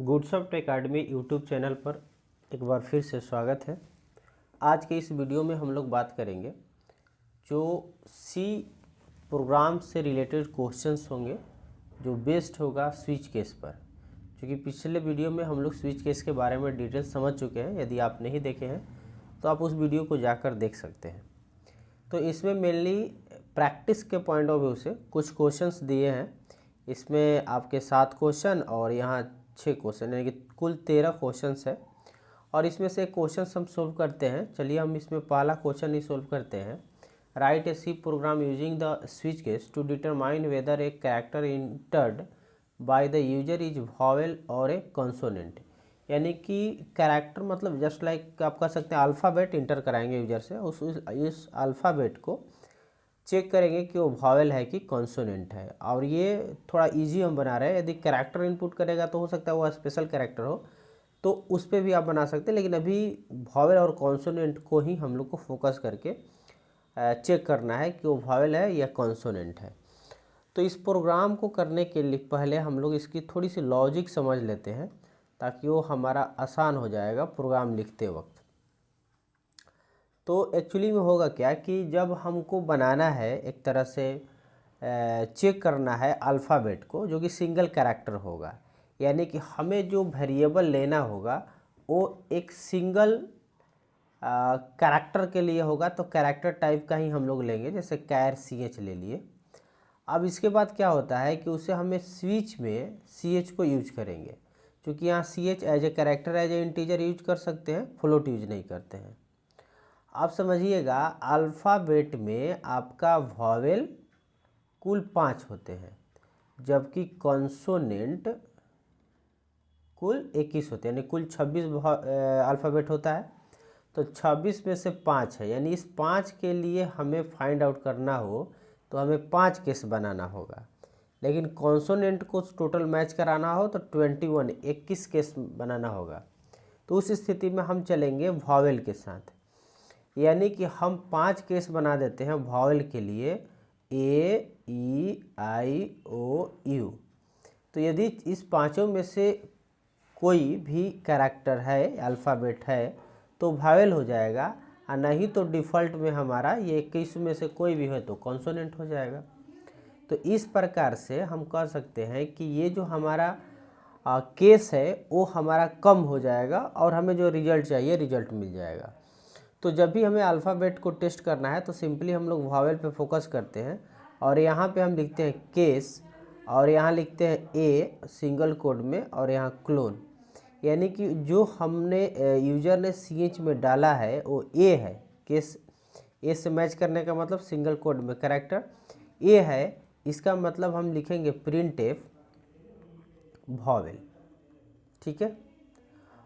गुडसॉफ्ट academy YouTube channel पर एक बार फिर से स्वागत है। आज के इस वीडियो में हम लोग बात करेंगे जो सी प्रोग्राम से रिलेटेड क्वेश्चंस होंगे जो बेस्ड होगा स्विच केस पर। क्योंकि पिछले वीडियो में हम लोग स्विच केस के बारे में डिटेल समझ चुके हैं। यदि आप नहीं देखे हैं तो आप उस वीडियो को जाकर देख सकते हैं। तो इसमें मेनली प्रैक्टिस के पॉइंट ऑफ व्यू से कुछ क्वेश्चंस दिए हैं। इसमें आपके 7 क्वेश्चन और यहाँ 6 क्वेश्चन, यानी कि कुल 13 क्वेश्चंस है। और इसमें से क्वेश्चन हम सोल्व करते हैं। चलिए हम इसमें पहला क्वेश्चन ही सोल्व करते हैं। Write a C program using the switch case to determine whether a character entered by the user is vowel or a consonant. यानी कि कैरेक्टर मतलब जस्ट लाइक आप कह सकते हैं अल्फ़ाबेट इंटर कराएंगे यूजर से, उस अल्फ़ाबेट को चेक करेंगे कि वो वॉवेल है कि कॉन्सोनेंट है। और ये थोड़ा इजी हम बना रहे हैं। यदि कैरेक्टर इनपुट करेगा तो हो सकता है वो स्पेशल कैरेक्टर हो, तो उस पर भी आप बना सकते हैं। लेकिन अभी वॉवेल और कॉन्सोनेंट को ही हम लोग को फोकस करके चेक करना है कि वो वॉवेल है या कॉन्सोनेंट है। तो इस प्रोग्राम को करने के लिए पहले हम लोग इसकी थोड़ी सी लॉजिक समझ लेते हैं, ताकि वो हमारा आसान हो जाएगा प्रोग्राम लिखते वक्त। तो एक्चुअली में होगा क्या कि जब हमको बनाना है, एक तरह से चेक करना है अल्फ़ाबेट को, जो कि सिंगल कैरेक्टर होगा, यानी कि हमें जो वेरिएबल लेना होगा वो एक सिंगल कैरेक्टर के लिए होगा। तो कैरेक्टर टाइप का ही हम लोग लेंगे, जैसे कैर CH ले लिए। अब इसके बाद क्या होता है कि उसे हमें स्विच में CH को यूज करेंगे, क्योंकि यहाँ CH as a character as an integer use कर सकते हैं, फ्लोट यूज नहीं करते हैं। आप समझिएगा अल्फ़ाबेट में आपका वॉवेल कुल 5 होते हैं, जबकि कॉन्सोनेंट कुल 21 होते हैं, यानी कुल 26 अल्फ़ाबेट होता है। तो 26 में से 5 है, यानी इस 5 के लिए हमें फाइंड आउट करना हो तो हमें 5 केस बनाना होगा। लेकिन कॉन्सोनेंट को टोटल मैच कराना हो तो 21 केस बनाना होगा। तो उस स्थिति में हम चलेंगे वॉवेल के साथ, यानी कि हम 5 केस बना देते हैं वॉवेल के लिए, A, E, I, O, U। तो यदि इस पांचों में से कोई भी कैरेक्टर है, अल्फ़ाबेट है, तो वॉवेल हो जाएगा, और नहीं तो डिफ़ॉल्ट में हमारा ये 21 में से कोई भी है तो कॉन्सोनेंट हो जाएगा। तो इस प्रकार से हम कह सकते हैं कि ये जो हमारा केस है वो हमारा कम हो जाएगा और हमें जो रिजल्ट चाहिए रिजल्ट मिल जाएगा। तो जब भी हमें अल्फ़ाबेट को टेस्ट करना है तो सिंपली हम लोग वॉवेल पे फोकस करते हैं, और यहाँ पे हम लिखते हैं केस, और यहाँ लिखते हैं ए सिंगल कोड में, और यहाँ क्लोन। यानी कि जो हमने यूजर ने CH में डाला है वो ए है। केस ए से मैच करने का मतलब सिंगल कोड में कैरेक्टर ए है, इसका मतलब हम लिखेंगे प्रिंट एफ वॉवेल, ठीक है।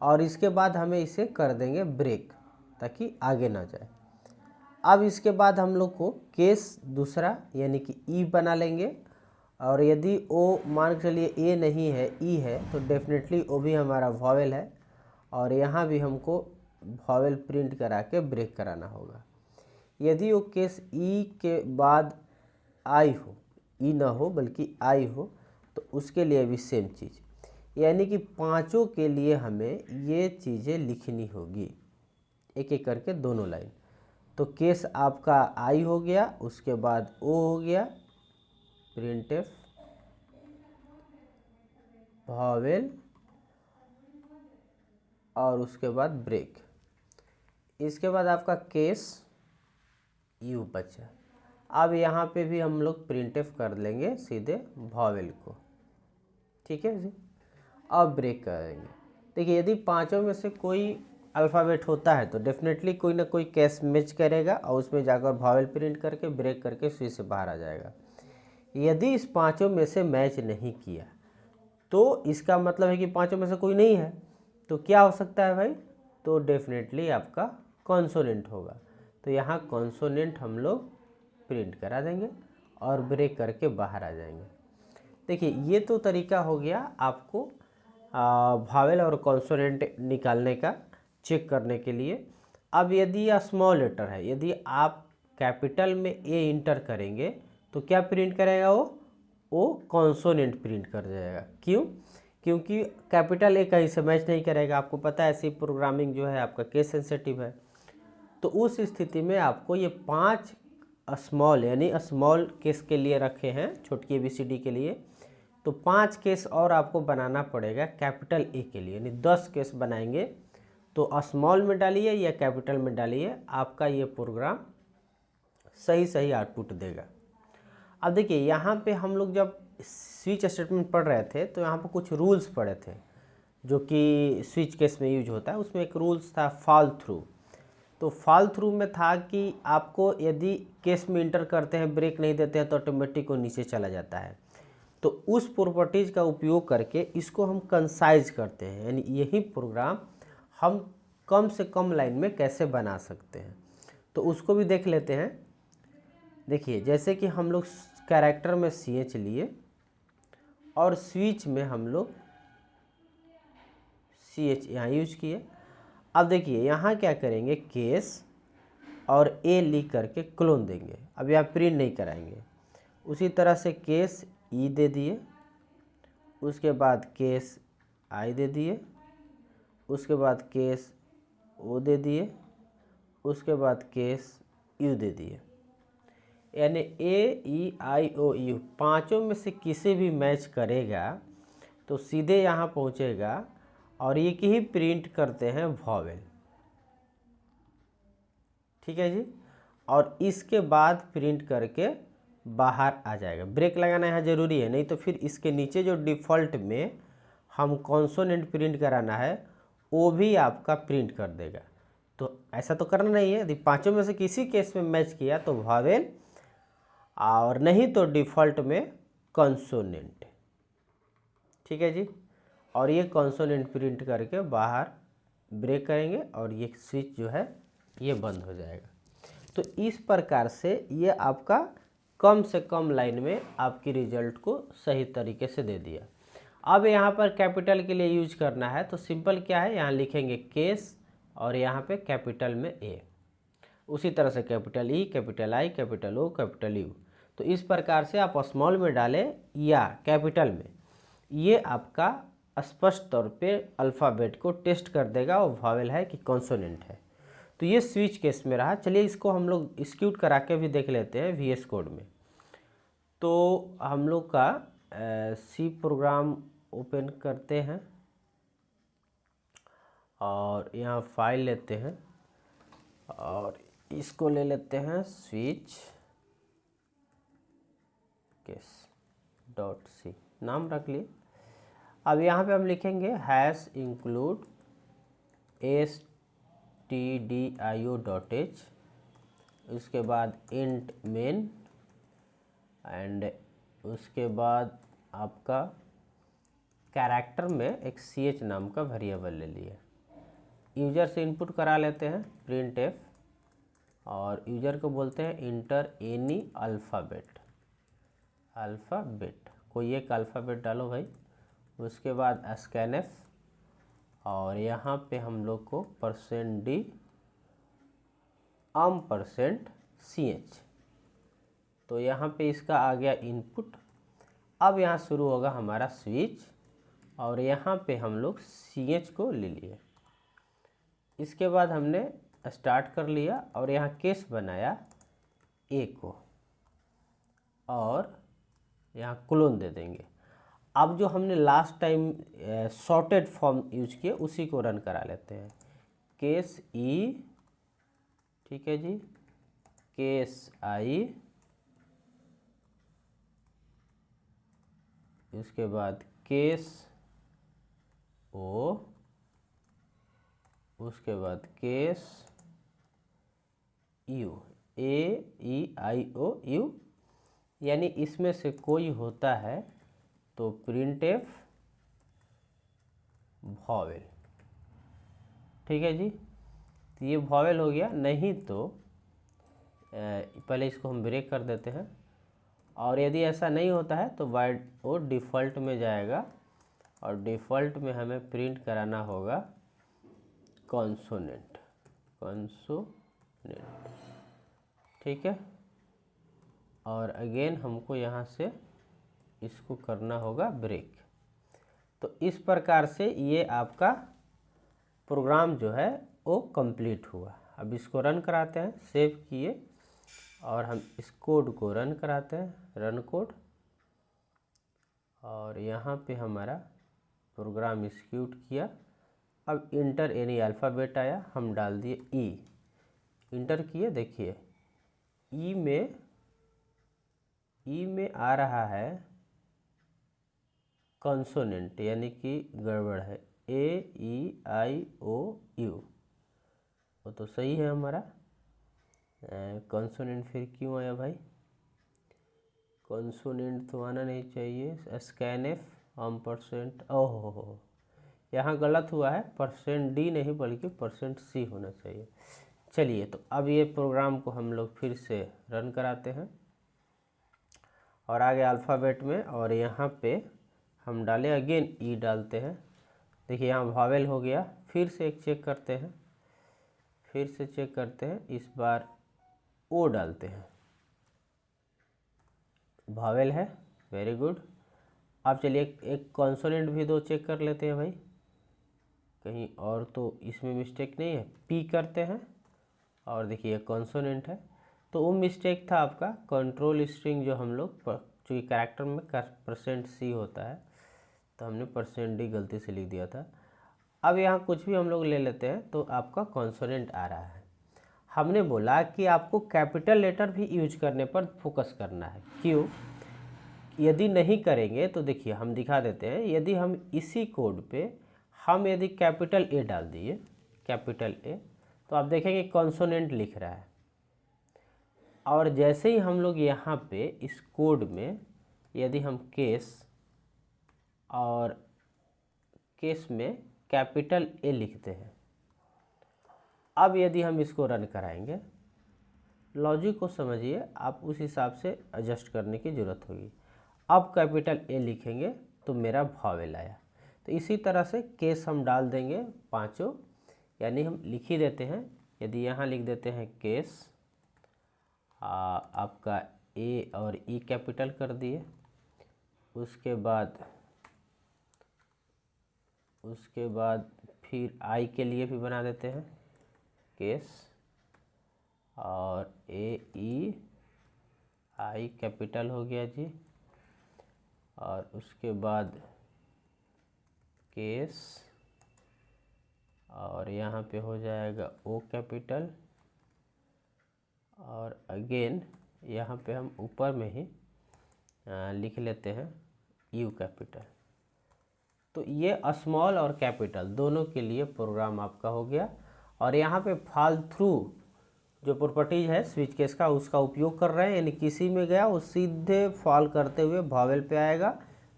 और इसके बाद हमें इसे कर देंगे ब्रेक, ताकि आगे ना जाए। अब इसके बाद हम लोग को केस दूसरा यानी कि ई बना लेंगे, और यदि ओ मान के चलिए ए नहीं है ई है तो डेफिनेटली ओ भी हमारा वॉवेल है, और यहाँ भी हमको वॉवेल प्रिंट करा के ब्रेक कराना होगा। यदि वो केस ई के बाद आई हो, ई ना हो बल्कि आई हो, तो उसके लिए भी सेम चीज़, यानी कि पांचों के लिए हमें ये चीज़ें लिखनी होगी, एक एक करके दोनों लाइन। तो केस आपका आई हो गया, उसके बाद ओ हो गया, प्रिंटफ वॉवेल, और उसके बाद ब्रेक। इसके बाद आपका केस यू बचा। अब यहाँ पे भी हम लोग प्रिंटफ कर लेंगे सीधे वॉवेल को, ठीक है जी। अब ब्रेक करेंगे। देखिए यदि पांचों में से कोई अल्फ़ाबेट होता है तो डेफिनेटली कोई ना कोई केस मैच करेगा, और उसमें जाकर वॉवेल प्रिंट करके ब्रेक करके स्विच से बाहर आ जाएगा। यदि इस पांचों में से मैच नहीं किया तो इसका मतलब है कि पांचों में से कोई नहीं है। तो क्या हो सकता है भाई? तो डेफिनेटली आपका कॉन्सोनेंट होगा। तो यहाँ कॉन्सोनेंट हम लोग प्रिंट करा देंगे और ब्रेक करके बाहर आ जाएंगे। देखिए ये तो तरीका हो गया आपको वॉवेल और कॉन्सोनेंट निकालने का, चेक करने के लिए। अब यदि यह स्मॉल लेटर है, यदि आप कैपिटल में ए इंटर करेंगे तो क्या प्रिंट करेगा वो कॉन्सोनेंट प्रिंट कर जाएगा। क्यों? क्योंकि कैपिटल ए कहीं से मैच नहीं करेगा। आपको पता है सी प्रोग्रामिंग जो है आपका केस सेंसिटिव है। तो उस स्थिति में आपको ये 5 स्मॉल यानी स्मॉल केस के लिए रखे हैं, छोटी ABCD के लिए। तो 5 केस और आपको बनाना पड़ेगा कैपिटल ए के लिए, यानी 10 केस बनाएंगे। तो स्मॉल में डालिए या कैपिटल में डालिए, आपका ये प्रोग्राम सही आउटपुट देगा। अब देखिए यहाँ पे हम लोग जब स्विच स्टेटमेंट पढ़ रहे थे तो यहाँ पर कुछ रूल्स पढ़े थे जो कि स्विच केस में यूज होता है। उसमें एक रूल्स था फॉल थ्रू। तो फॉल थ्रू में था कि आपको यदि केस में इंटर करते हैं, ब्रेक नहीं देते हैं, तो ऑटोमेटिक वो नीचे चला जाता है। तो उस प्रॉपर्टीज़ का उपयोग करके इसको हम कंसाइज करते हैं, यानी यही प्रोग्राम हम कम से कम लाइन में कैसे बना सकते हैं, तो उसको भी देख लेते हैं। देखिए जैसे कि हम लोग कैरेक्टर में CH लिए और स्विच में हम लोग CH यहाँ यूज किए। अब देखिए यहाँ क्या करेंगे, केस और ए लिख करके क्लोन देंगे। अब यहाँ प्रिंट नहीं कराएंगे। उसी तरह से केस ई दे दिए, उसके बाद केस आई दे दिए, उसके बाद केस ओ दे दिए, उसके बाद केस यू दे दिए। यानी AEIOU पांचों में से किसी भी मैच करेगा तो सीधे यहाँ पहुँचेगा और एक ही प्रिंट करते हैं वॉवेल। ठीक है जी। और इसके बाद प्रिंट करके बाहर आ जाएगा। ब्रेक लगाना यहाँ ज़रूरी है, नहीं तो फिर इसके नीचे जो डिफ़ॉल्ट में हम कॉन्सोनेंट प्रिंट कराना है वो भी आपका प्रिंट कर देगा। तो ऐसा तो करना नहीं है। यदि पांचों में से किसी केस में मैच किया तो वॉवेल, और नहीं तो डिफ़ॉल्ट में कॉन्सोनेंट। ठीक है जी। और ये कॉन्सोनेंट प्रिंट करके बाहर ब्रेक करेंगे और ये स्विच जो है ये बंद हो जाएगा। तो इस प्रकार से ये आपका कम से कम लाइन में आपकी रिजल्ट को सही तरीके से दे दिया। अब यहाँ पर कैपिटल के लिए यूज करना है तो सिंपल क्या है, यहाँ लिखेंगे केस और यहाँ पे कैपिटल में ए, उसी तरह से capital E, capital I, capital O, capital U. तो इस प्रकार से आप स्मॉल में डालें या कैपिटल में, ये आपका स्पष्ट तौर पे अल्फ़ाबेट को टेस्ट कर देगा वो वॉवेल है कि कॉन्सोनेंट है। तो ये स्विच केस में रहा। चलिए इसको हम लोग एक्जीक्यूट करा के भी देख लेते हैं VS कोड में। तो हम लोग का सी प्रोग्राम ओपन करते हैं और यहाँ फाइल लेते हैं और इसको ले लेते हैं स्विच केस .c, नाम रख लिए। अब यहाँ पे हम लिखेंगे हैश इंक्लूड stdio.h, उसके बाद इंट मेन, एंड उसके बाद आपका कैरेक्टर में एक CH नाम का वेरिएबल ले लिए। यूज़र से इनपुट करा लेते हैं printf और यूज़र को बोलते हैं इंटर एनी अल्फ़ाबेट, कोई एक अल्फ़ाबेट डालो भाई। उसके बाद scanf और यहाँ पे हम लोग को %d %ch, तो यहाँ पे इसका आ गया इनपुट। अब यहाँ शुरू होगा हमारा स्विच और यहाँ पे हम लोग CH को ले लिए। इसके बाद हमने स्टार्ट कर लिया और यहाँ केस बनाया A को और यहाँ क्लोन दे देंगे। अब जो हमने last time sorted form use किए उसी को रन करा लेते हैं। केस ई, ठीक है जी, केस आई, उसके बाद केस ओ, उसके बाद केस यू, AEIOU, यानी इसमें से कोई होता है तो printf वॉवेल। ठीक है जी। तो ये वॉवेल हो गया। नहीं तो पहले इसको हम ब्रेक कर देते हैं और यदि ऐसा नहीं होता है तो वो डिफ़ॉल्ट में जाएगा और डिफ़ॉल्ट में हमें प्रिंट कराना होगा कॉन्सोनेंट। ठीक है। और अगेन हमको यहाँ से इसको करना होगा ब्रेक। तो इस प्रकार से ये आपका प्रोग्राम जो है वो कंप्लीट हुआ। अब इसको रन कराते हैं, सेव किए और हम इस कोड को रन कराते हैं, रन कोड, और यहाँ पे हमारा प्रोग्राम एग्जीक्यूट किया। अब इंटर एनी अल्फ़ाबेट आया, हम डाल दिए ई, इंटर किए। देखिए ई में आ रहा है कॉन्सोनेंट, यानी कि गड़बड़ है, AEIOU, वो तो सही है हमारा। कॉन्सोनेंट फिर क्यों आया भाई? कॉन्सोनेंट तो आना नहीं चाहिए। स्कैनएफ %, ओहो यहाँ गलत हुआ है, %D नहीं बल्कि %C होना चाहिए। चलिए, तो अब ये प्रोग्राम को हम लोग फिर से रन कराते हैं और आगे अल्फ़ाबेट में, और यहाँ पे हम डालें अगेन ई डालते हैं। देखिए यहाँ वावेल हो गया। फिर से एक चेक करते हैं, फिर से चेक करते हैं, इस बार ओ डालते हैं, वावेल है, वेरी गुड। अब चलिए एक कॉन्सोनेंट भी दो चेक कर लेते हैं भाई, कहीं और तो इसमें मिस्टेक नहीं है। पी करते हैं और देखिए कॉन्सोनेंट है, तो वो मिस्टेक था आपका कंट्रोल स्ट्रिंग, जो हम लोग चूँकि कैरेक्टर में %C होता है तो हमने %D गलती से लिख दिया था। अब यहाँ कुछ भी हम लोग ले लेते हैं तो आपका कॉन्सोनेंट आ रहा है। हमने बोला कि आपको कैपिटल लेटर भी यूज करने पर फोकस करना है। क्यों? यदि नहीं करेंगे तो देखिए हम दिखा देते हैं। यदि हम इसी कोड पे हम यदि कैपिटल ए डाल दिए, कैपिटल ए, तो आप देखेंगे कॉन्सोनेंट लिख रहा है। और जैसे ही हम लोग यहाँ पे इस कोड में यदि हम केस और केस में कैपिटल ए लिखते हैं, अब यदि हम इसको रन कराएंगे, लॉजिक को समझिए, आप उस हिसाब से एडजस्ट करने की ज़रूरत होगी। अब कैपिटल ए लिखेंगे तो मेरा वावेल आया। तो इसी तरह से केस हम डाल देंगे पांचों, यानी हम लिख ही देते हैं। यदि यहाँ लिख देते हैं केस, आपका ए और ई कैपिटल कर दिए, उसके बाद फिर आई के लिए भी बना देते हैं केस, और AEI कैपिटल हो गया जी, और उसके बाद केस, और यहाँ पे हो जाएगा O कैपिटल, और अगेन यहाँ पे हम ऊपर में ही लिख लेते हैं U कैपिटल। तो ये स्मॉल और कैपिटल दोनों के लिए प्रोग्राम आपका हो गया। और यहाँ पे फॉल थ्रू जो प्रॉपर्टीज है स्विच केस का, उसका उपयोग कर रहे हैं, यानी किसी में गया वो सीधे फॉल करते हुए वावेल पे आएगा,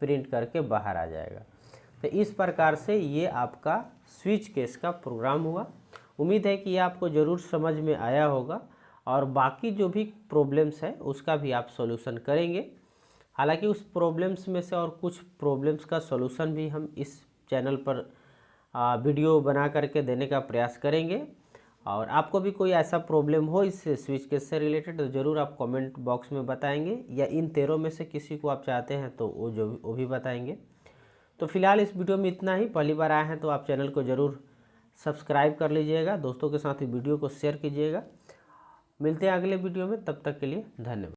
प्रिंट करके बाहर आ जाएगा। तो इस प्रकार से ये आपका स्विच केस का प्रोग्राम हुआ। उम्मीद है कि ये आपको ज़रूर समझ में आया होगा, और बाकी जो भी प्रॉब्लम्स है उसका भी आप सॉल्यूशन करेंगे। हालांकि उस प्रॉब्लम्स में से और कुछ प्रॉब्लम्स का सॉल्यूशन भी हम इस चैनल पर वीडियो बना करके देने का प्रयास करेंगे। और आपको भी कोई ऐसा प्रॉब्लम हो इस स्विच केस से रिलेटेड तो ज़रूर आप कमेंट बॉक्स में बताएंगे, या इन 13 में से किसी को आप चाहते हैं तो वो भी बताएंगे। तो फिलहाल इस वीडियो में इतना ही। पहली बार आए हैं तो आप चैनल को ज़रूर सब्सक्राइब कर लीजिएगा, दोस्तों के साथ वीडियो को शेयर कीजिएगा। मिलते हैं अगले वीडियो में, तब तक के लिए धन्यवाद।